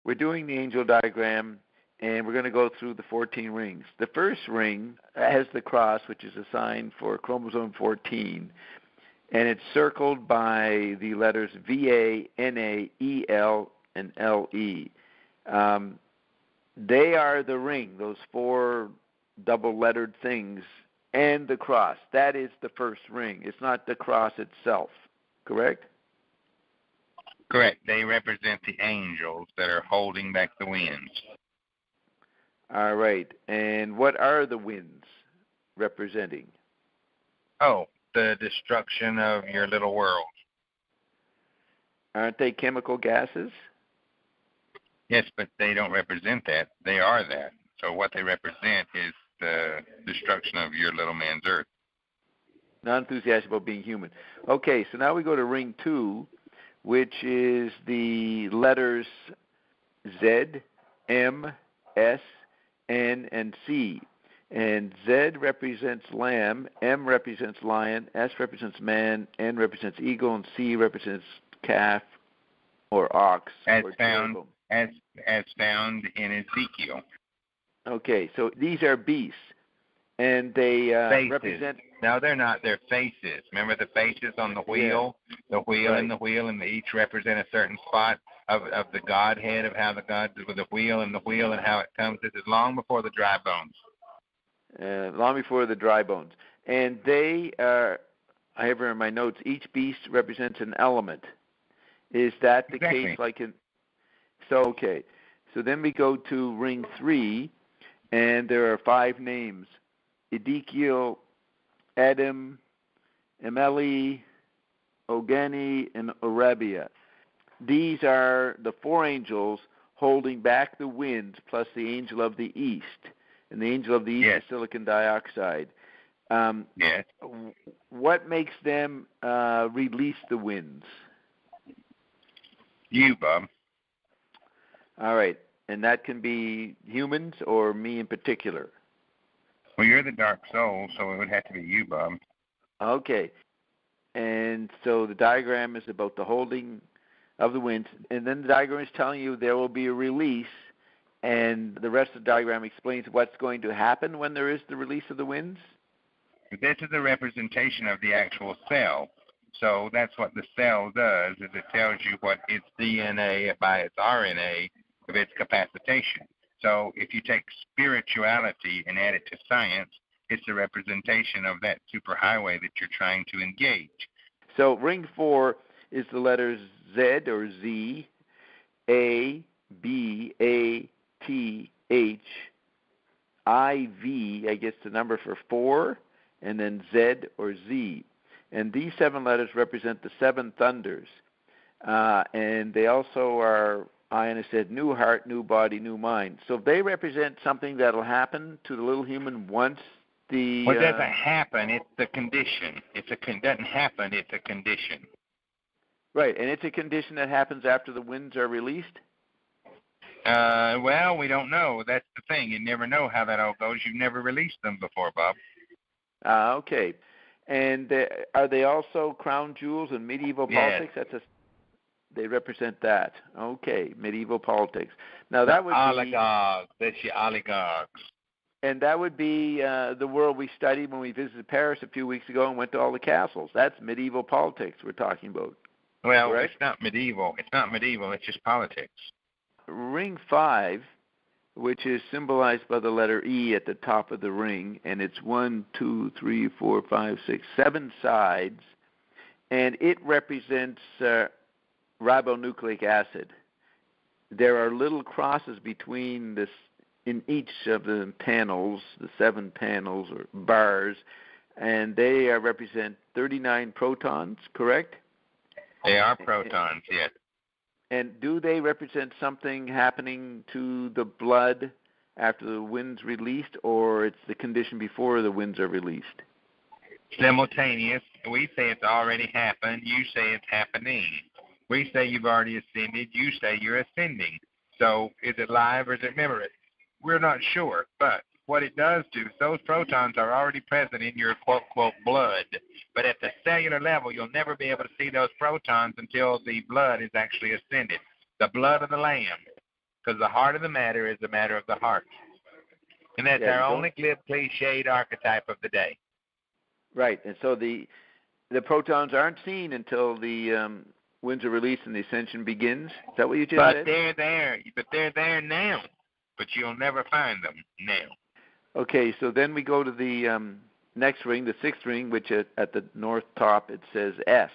We're doing the angel diagram, and we're going to go through the 14 rings. The first ring has the cross, which is a sign for chromosome 14, and it's circled by the letters VA, NA, EL, and LE. They are the ring, those four double-lettered things, and the cross. That is the first ring. It's not the cross itself, correct? Correct. They represent the angels that are holding back the winds. All right. And what are the winds representing? Oh, the destruction of your little world. Aren't they chemical gases? Yes, but they don't represent that. They are that. So what they represent is the destruction of your little man's earth. Not enthusiastic about being human. Okay, so now we go to ring 2, which is the letters Z, M, S, N, and C. And Z represents lamb, M represents lion, S represents man, N represents eagle, and C represents calf or ox. As or found in Ezekiel. Okay, so these are beasts, and they represent... No, they're not. They're faces. Remember the faces on the wheel? Yeah. The wheel right. And the wheel, and they each represent a certain spot of the Godhead, of how the God, with the wheel and how it comes. This is long before the dry bones. Long before the dry bones. And they are, I have here in my notes, each beast represents an element. Is that the case? Okay. So then we go to ring 3, and there are 5 names. Ezekiel, Adam, Emeli, Ogeni, and Arabia. These are the 4 angels holding back the winds, plus the angel of the east. And the angel of the east is silicon dioxide. Yes. What makes them release the winds? You, Bob. All right. And that can be humans or me in particular? Well, you're the dark soul, so it would have to be you, Bob. Okay. And so the diagram is about the holding of the winds. And then the diagram is telling you there will be a release. And the rest of the diagram explains what's going to happen when there is the release of the winds? This is a representation of the actual cell. So that's what the cell does, is it tells you what its DNA by its RNA of its capacitation. So if you take spirituality and add it to science, it's a representation of that superhighway that you're trying to engage. So ring 4 is the letters Z or Z, A, B, A, T, H, I, V, I guess the number for 4, and then Z or Z. And these 7 letters represent the 7 thunders. And they also are, Iana said, new heart, new body, new mind. So they represent something that will happen to the little human once the... Well, it doesn't happen. It's the condition. Doesn't happen. It's a condition. Right, and it's a condition that happens after the winds are released? Well, we don't know. That's the thing. You never know how that all goes. You've never released them before, Bob. Okay. And are they also crown jewels in medieval politics? They represent that. Okay, medieval politics. Now that would oligarchs. That's your oligarchs. And that would be the world we studied when we visited Paris a few weeks ago and went to all the castles. That's medieval politics we're talking about. Well, correct? It's not medieval. It's just politics. Ring 5, which is symbolized by the letter E at the top of the ring, and it's 1, 2, 3, 4, 5, 6, 7 sides, and it represents ribonucleic acid. There are little crosses between this in each of the panels, the 7 panels or bars, and they represent 39 protons, correct? They are protons, yes. And do they represent something happening to the blood after the wind's released, or it's the condition before the winds are released? Simultaneous. We say it's already happened. You say it's happening. We say you've already ascended. You say you're ascending. So is it live or is it memory? We're not sure. But what it does do, those protons are already present in your quote blood. But at the cellular level, you'll never be able to see those protons until the blood is actually ascended. The blood of the Lamb. because the heart of the matter is the matter of the heart. And that's our only glib, cliched archetype of the day. Right, and so the protons aren't seen until the winds are released and the ascension begins. Is that what you just said? But they're there now. But you'll never find them now. Okay, so then we go to the next ring, the sixth ring, which at the north top it says S.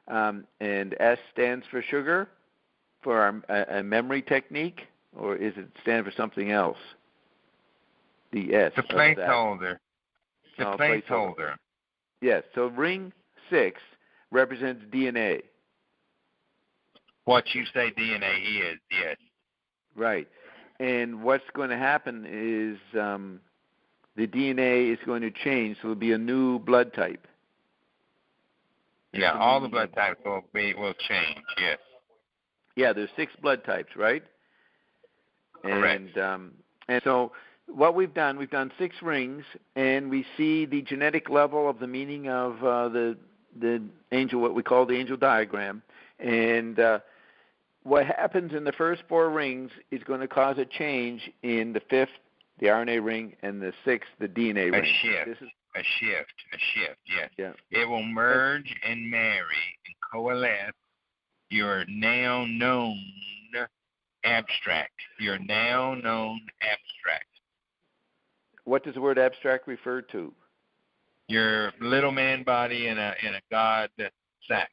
And S stands for sugar, for a memory technique, or is it stand for something else? The S. The placeholder. The placeholder. Yes, so ring 6 represents DNA. What you say DNA is, yes. Right. And what's going to happen is the DNA is going to change, so it'll be a new blood type. Yeah, all the blood types will change, yes. Yeah, there's 6 blood types, right? Correct. And so what we've done 6 rings, and we see the genetic level of the meaning of the angel, what we call the angel diagram. And what happens in the first 4 rings is going to cause a change in the 5th, the RNA ring, and the 6th, the DNA ring. A shift, yes. Yeah. It will merge and marry and coalesce your now known abstract. Your now known abstract. What does the word abstract refer to? Your little man body in a God sack.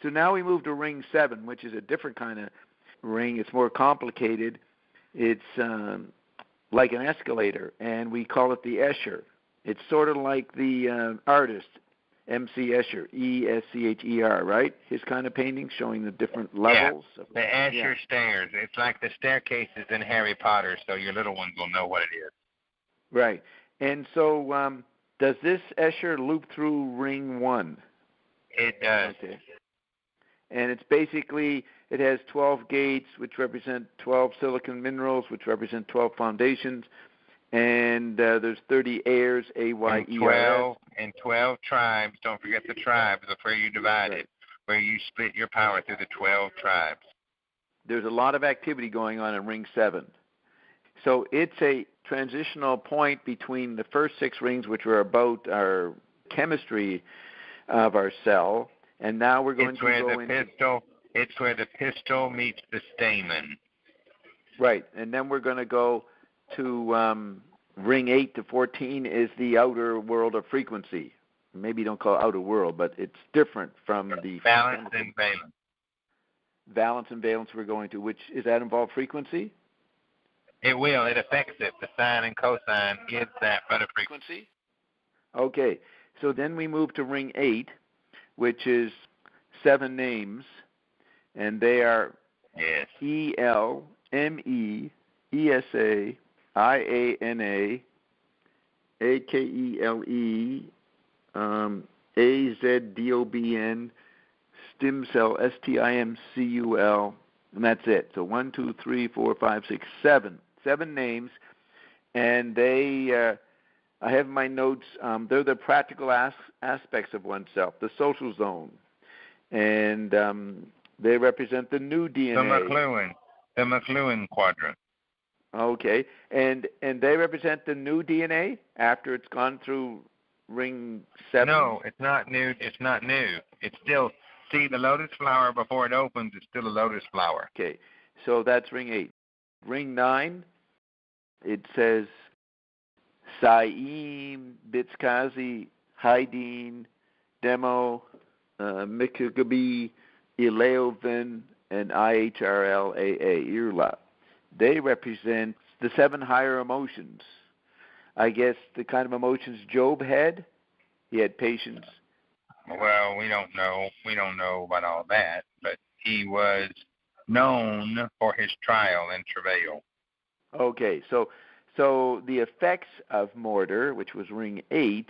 So now we move to ring 7, which is a different kind of ring. It's more complicated. It's like an escalator, and we call it the Escher. It's sort of like the artist, M.C. Escher, E-S-C-H-E-R, right? His kind of paintings showing the different levels. Yeah, the Escher stairs. It's like the staircases in Harry Potter, so your little ones will know what it is. Right. And so does this Escher loop through ring 1? It does. Okay. And it's basically, it has 12 gates, which represent 12 silicon minerals, which represent 12 foundations. And there's 30 airs, A-Y-E-R-S. And 12 tribes. Don't forget the tribes of where you divide it, where you split your power through the 12 tribes. There's a lot of activity going on in ring 7. So it's a transitional point between the first 6 rings, which are about our chemistry of our cell, and now we're going to go into... It's where the pistil meets the stamen. Right, and then we're going to go to ring 8 to 14 is the outer world of frequency. Maybe you don't call it outer world, but it's different from the... Valence and valence. Valence and valence we're going to, which, is that involve frequency? It will. It affects it. The sine and cosine is that but a frequency. Okay, so then we move to ring 8, which is 7 names, and they are E-L-M-E-E-S-A-I-A-N-A, A-K-E-L-E, A-Z-D-O-B-N, stem cell, S-T-I-M-C-U-L, and that's it. So 1, 2, 3, 4, 5, 6, 7. 7 names, and they... I have in my notes, they're the practical aspects of oneself, the social zone. And they represent the new DNA. The McLuhan quadrant. Okay. And they represent the new DNA after it's gone through ring 7? No, it's not new. It's not new. It's still, see, the lotus flower before it opens is still a lotus flower. Okay. So that's ring 8. Ring 9, it says... Saim, Bitskazi, Haideen, Demo, Mikagabi, Eleovan, and IHRLAA, Irla. They represent the 7 higher emotions. I guess the kind of emotions Job had. He had patience. Well, we don't know. We don't know about all that, but he was known for his trial and travail. Okay, so the effects of mortar, which was ring 8,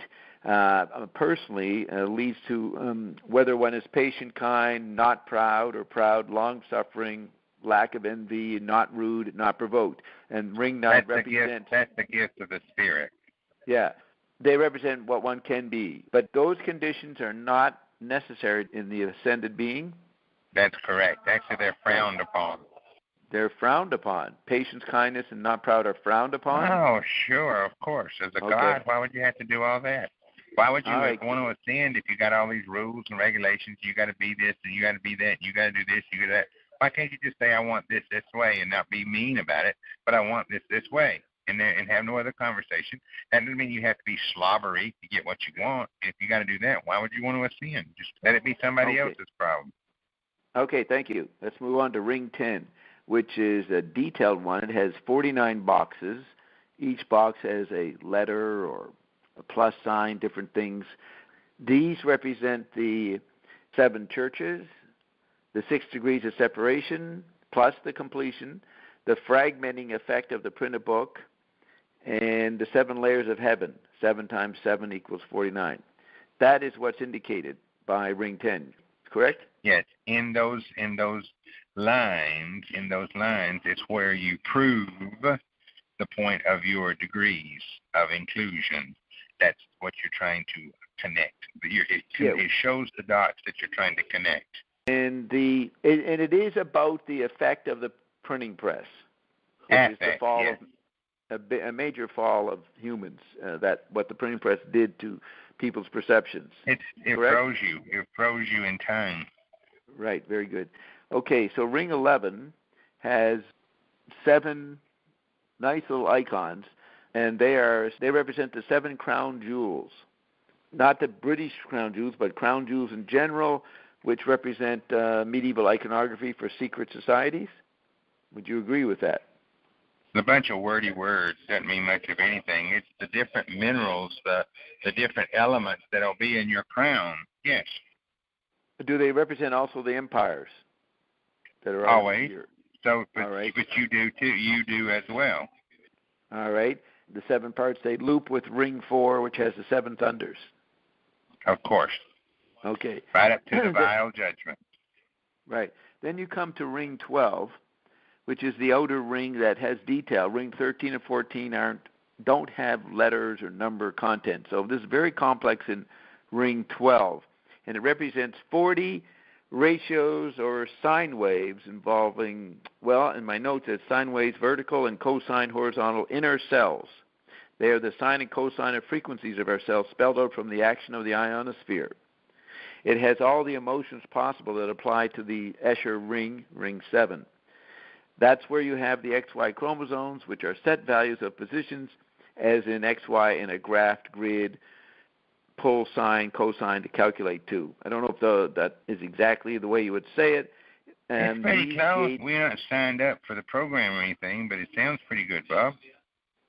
personally leads to whether one is patient, kind, not proud, or proud, long-suffering, lack of envy, not rude, not provoked. And ring 9 represents... That's the gift of the Spirit. Yeah. They represent what one can be. But those conditions are not necessary in the ascended being? That's correct. Actually, they're frowned upon. They're frowned upon. Patience, kindness, and not proud are frowned upon? Oh, sure, of course. As a God, why would you have to do all that? Why would you want to ascend if you got all these rules and regulations? You got to be this and you got to be that and you got to do this, you got to that. Why can't you just say, I want this way and not be mean about it, but I want this way and have no other conversation? That doesn't mean you have to be slobbery to get what you want. If you got to do that, why would you want to ascend? Just let it be somebody else's problem. Okay, thank you. Let's move on to ring 10, which is a detailed one. It has 49 boxes. Each box has a letter or a plus sign, different things. These represent the 7 churches, the 6 degrees of separation, plus the completion, the fragmenting effect of the printed book, and the 7 layers of heaven. 7 times 7 equals 49. That is what's indicated by ring 10, correct? Yes, in those lines, it's where you prove the point of your degrees of inclusion. That's what you're trying to connect. It shows the dots that you're trying to connect. And it is about the effect of the printing press, which is the fall of a major fall of humans. That what the printing press did to people's perceptions. It froze you. It froze you in time. Right. Very good. Okay. So ring 11 has 7 nice little icons, and they represent the 7 crown jewels, not the British crown jewels, but crown jewels in general, which represent medieval iconography for secret societies. Would you agree with that? A bunch of wordy words doesn't mean much of anything. It's the different minerals, the different elements that'll be in your crown. Yes. Do they represent also the empires that are always here? So, but you do too. You do as well. All right. The 7 parts, they loop with ring 4, which has the 7 thunders. Of course. Okay. Right up to the vial judgment. Right. Then you come to ring 12, which is the outer ring that has detail. Ring 13 and 14 don't have letters or number content. So this is very complex in ring 12. And it represents 40 ratios or sine waves involving, well, in my notes, it's sine waves, vertical and cosine horizontal inner cells. They are the sine and cosine of frequencies of our cells spelled out from the action of the ionosphere. It has all the emotions possible that apply to the Escher ring, ring 7. That's where you have the XY chromosomes, which are set values of positions, as in XY in a graphed grid, pull sine, cosine to calculate to. I don't know if that is exactly the way you would say it. And it's pretty close. We're not signed up for the program or anything, but it sounds pretty good, Bob.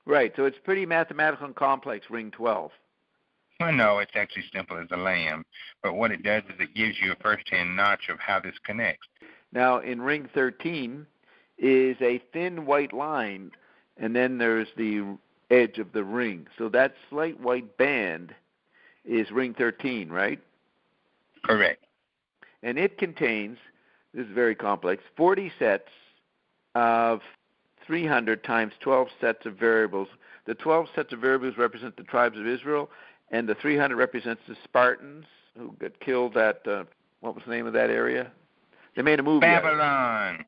Right, so it's pretty mathematical and complex, ring 12. Well, no, it's actually simple as a lamb. But what it does is it gives you a first-hand notch of how this connects. Now, in ring 13 is a thin white line, and then there's the edge of the ring. So that slight white band is ring 13, right? Correct. And it contains, this is very complex, 40 sets of 300 times 12 sets of variables. The 12 sets of variables represent the tribes of Israel, and the 300 represents the Spartans who got killed at, what was the name of that area? They made a movie Babylon.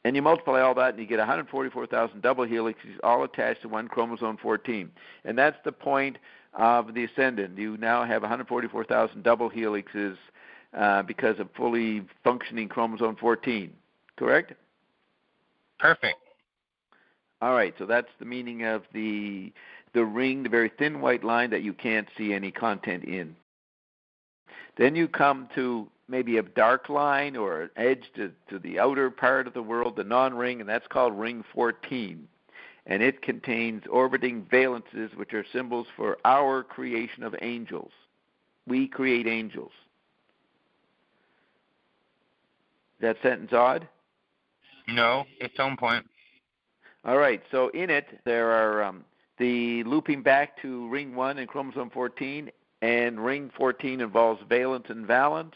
And you multiply all that, and you get 144,000 double helixes, all attached to one chromosome 14. And that's the point of the ascendant. You now have 144,000 double helixes because of fully functioning chromosome 14. Correct? Perfect. All right, so that's the meaning of the ring, the very thin white line that you can't see any content in. Then you come to maybe a dark line or an edge to the outer part of the world, the non-ring, and that's called ring 14. And it contains orbiting valences, which are symbols for our creation of angels. We create angels. Is that sentence odd? No, it's on point. All right, so in it there are the looping back to ring 1 and chromosome 14, and ring 14 involves valence and valence,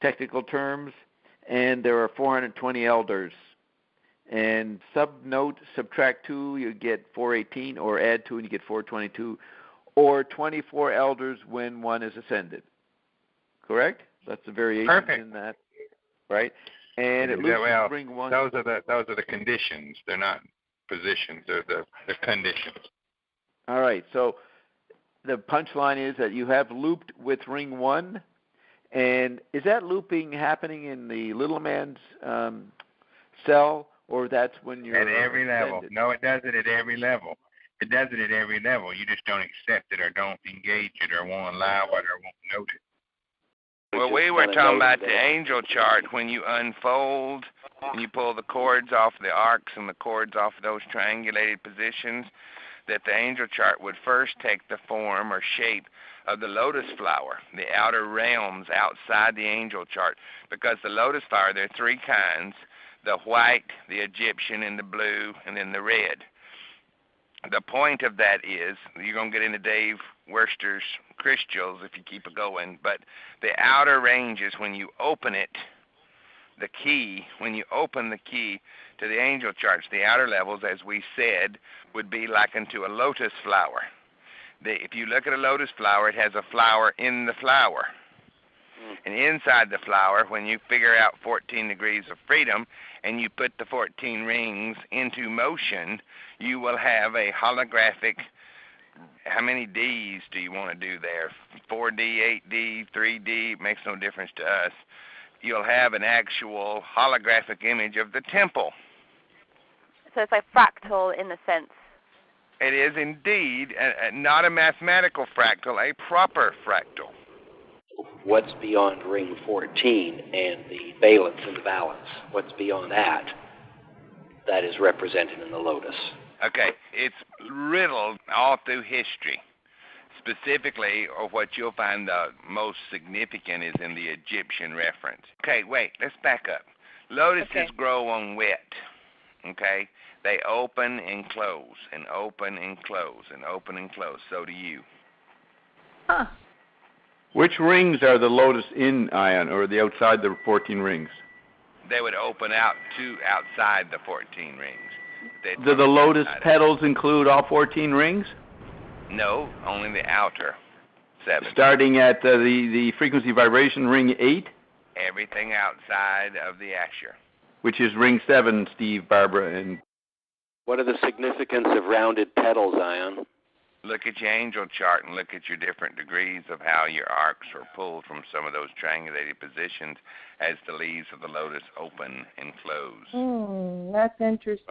technical terms, and there are 420 elders. And subnote, subtract 2, you get 418, or add 2 and you get 422, or 24 elders when one is ascended. Correct? That's a variation in that, right? and it loops ring 1. Those are the conditions. They're not positions. They're the conditions. All right. So the punchline is that you have looped with ring 1, and is that looping happening in the little man's cell, or that's when you're at every extended? level? No, it does it at every level. It does it at every level. You just don't accept it or don't engage it or won't allow it or won't note it. Well, we were talking about the angel chart. When you unfold and you pull the cords off the arcs and the cords off those triangulated positions, that the angel chart would first take the form or shape of the lotus flower, the outer realms outside the angel chart. Because the lotus flower, there are 3 kinds: the white, the Egyptian, and the blue, and then the red. The point of that is, you're going to get into Dave Worster's crystals if you keep it going, but the outer ranges, when you open it, the key, when you open the key to the angel charts, the outer levels, as we said, would be likened to a lotus flower. If you look at a lotus flower, it has a flower in the flower. And inside the flower, when you figure out 14 degrees of freedom and you put the 14 rings into motion, you will have a holographic, how many Ds do you want to do there? 4D, 8D, 3D, it makes no difference to us. You'll have an actual holographic image of the temple. So it's like fractal in the sense. It is indeed not a mathematical fractal, a proper fractal. What's beyond ring 14 and the valence and the balance? What's beyond that is represented in the lotus? Okay, it's riddled all through history. Specifically, or what you'll find the most significant is in the Egyptian reference. Okay, wait, let's back up. Lotuses grow on wet, okay? They open and close, and open and close, and open and close. So do you. Huh. Which rings are the lotus in, Ion, or the outside the 14 rings? They would open out to outside the 14 rings. Do the lotus petals include all 14 rings? No, only the outer 7. Starting at the frequency vibration ring 8? Everything outside of the Asher. Which is ring 7, Steve, Barbara, and... What are the significance of rounded petals, Ion? Look at your angel chart and look at your different degrees of how your arcs are pulled from some of those triangulated positions as the leaves of the lotus open and close. That's interesting.